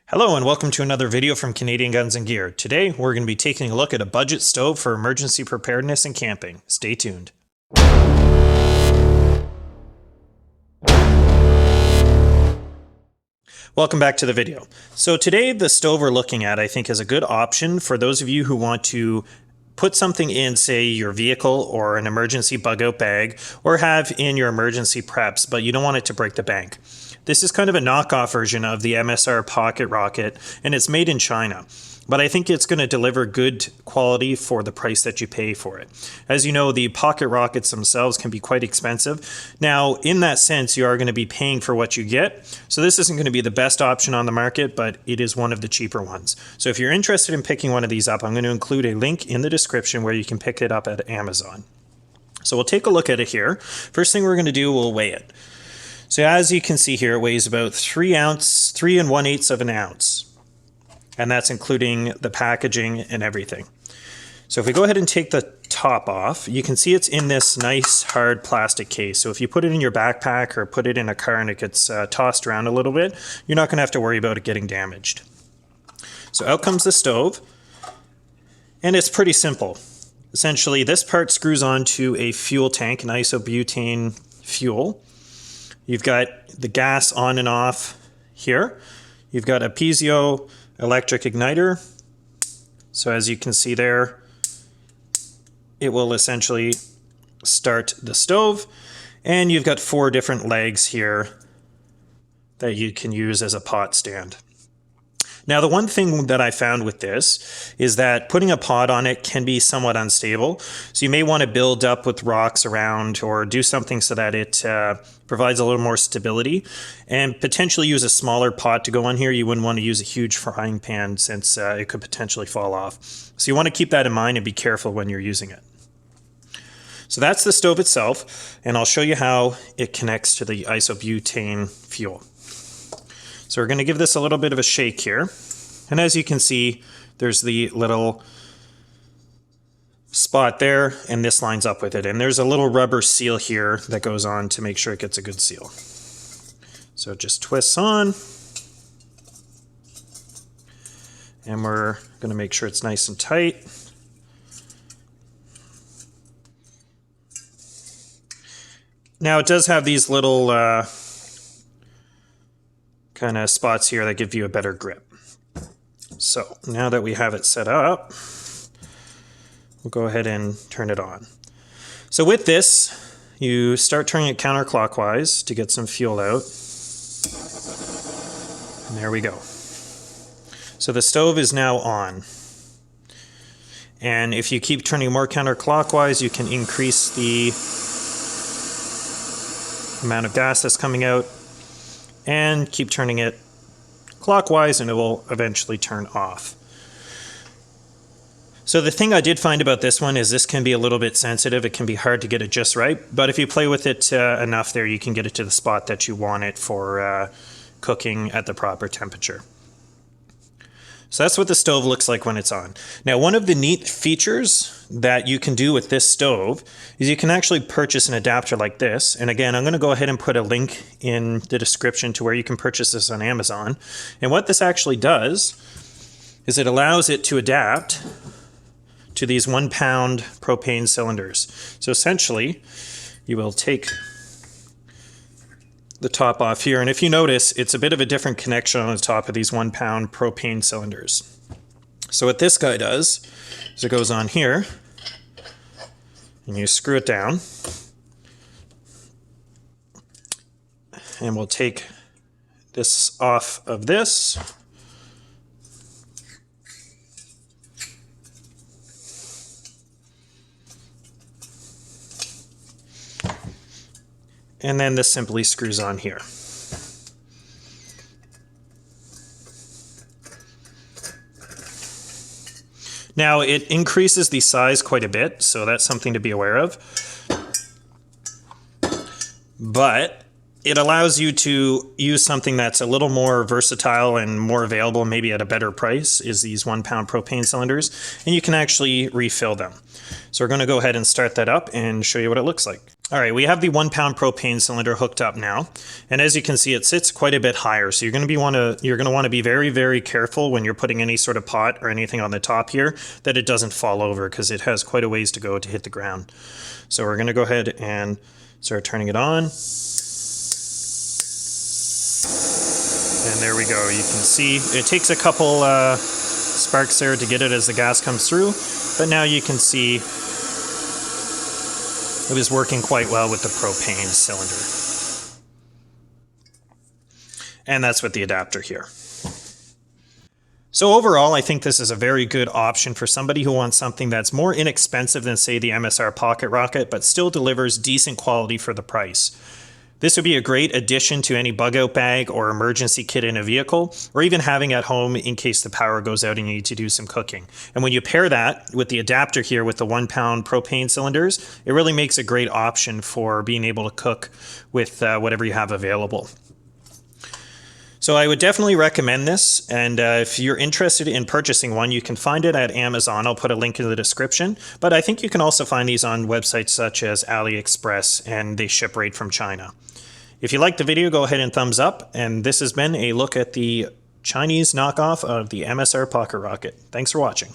Hello and welcome to another video from Canadian Guns and Gear. Today we're going to be taking a look at a budget stove for emergency preparedness and camping. Stay tuned. Welcome back to the video. So today the stove we're looking at I think is a good option for those of you who want to put something in, say, your vehicle or an emergency bug out bag, or have in your emergency preps, but you don't want it to break the bank. This is kind of a knockoff version of the MSR pocket rocket, and it's made in China. But I think it's going to deliver good quality for the price that you pay for it. As you know, the pocket rockets themselves can be quite expensive. Now, in that sense, you are going to be paying for what you get. So this isn't going to be the best option on the market, but it is one of the cheaper ones. So if you're interested in picking one of these up, I'm going to include a link in the description where you can pick it up at Amazon. So we'll take a look at it here. First thing we're going to do, we'll weigh it. So as you can see here, it weighs about 3 1/8 of an ounce. And that's including the packaging and everything. So if we go ahead and take the top off, you can see it's in this nice hard plastic case. So if you put it in your backpack or put it in a car and it gets tossed around a little bit, you're not going to have to worry about it getting damaged. So out comes the stove. And it's pretty simple. Essentially, this part screws onto a fuel tank, an isobutane fuel. You've got the gas on and off here. You've got a piezo electric igniter. So as you can see there, it will essentially start the stove. And you've got 4 different legs here that you can use as a pot stand. Now, the one thing that I found with this is that putting a pot on it can be somewhat unstable. So you may want to build up with rocks around or do something so that it provides a little more stability, and potentially use a smaller pot to go on here. You wouldn't want to use a huge frying pan since it could potentially fall off. So you want to keep that in mind and be careful when you're using it. So that's the stove itself, and I'll show you how it connects to the isobutane fuel. So we're going to give this a little bit of a shake here. And as you can see, there's the little spot there, and this lines up with it. And there's a little rubber seal here that goes on to make sure it gets a good seal. So it just twists on. And we're going to make sure it's nice and tight. Now it does have these little kind of spots here that give you a better grip. So now that we have it set up, we'll go ahead and turn it on. So with this, you start turning it counterclockwise to get some fuel out. And there we go. So the stove is now on. And if you keep turning more counterclockwise, you can increase the amount of gas that's coming out. And keep turning it clockwise and it will eventually turn off. So the thing I did find about this one is this can be a little bit sensitive. It can be hard to get it just right, but if you play with it enough there, you can get it to the spot that you want it for cooking at the proper temperature. So that's what the stove looks like when it's on. Now, one of the neat features that you can do with this stove is you can actually purchase an adapter like this. And again, I'm going to go ahead and put a link in the description to where you can purchase this on Amazon. And what this actually does is it allows it to adapt to these 1-pound propane cylinders. So essentially, you will take the top off here, and if you notice, it's a bit of a different connection on the top of these 1-pound propane cylinders. So what this guy does is it goes on here, and you screw it down, and we'll take this off of this. And then this simply screws on here. Now it increases the size quite a bit, so that's something to be aware of. But it allows you to use something that's a little more versatile and more available, maybe at a better price, is these 1-pound propane cylinders, and you can actually refill them. So we're going to go ahead and start that up and show you what it looks like. All right, we have the 1 pound propane cylinder hooked up now, and as you can see, it sits quite a bit higher. So you're going to want to be very, very careful when you're putting any sort of pot or anything on the top here that it doesn't fall over, because it has quite a ways to go to hit the ground. So we're going to go ahead and start turning it on. And there we go. You can see it takes a couple sparks there to get it as the gas comes through, but now you can see it was working quite well with the propane cylinder. And that's with the adapter here. So overall, I think this is a very good option for somebody who wants something that's more inexpensive than, say, the MSR Pocket Rocket, but still delivers decent quality for the price. This would be a great addition to any bug-out bag or emergency kit in a vehicle, or even having at home in case the power goes out and you need to do some cooking. And when you pair that with the adapter here with the 1 pound propane cylinders, it really makes a great option for being able to cook with whatever you have available. So I would definitely recommend this, and if you're interested in purchasing one, you can find it at Amazon. I'll put a link in the description, but I think you can also find these on websites such as AliExpress, and they ship right from China. If you liked the video, go ahead and thumbs up, and this has been a look at the Chinese knockoff of the MSR Pocket Rocket. Thanks for watching.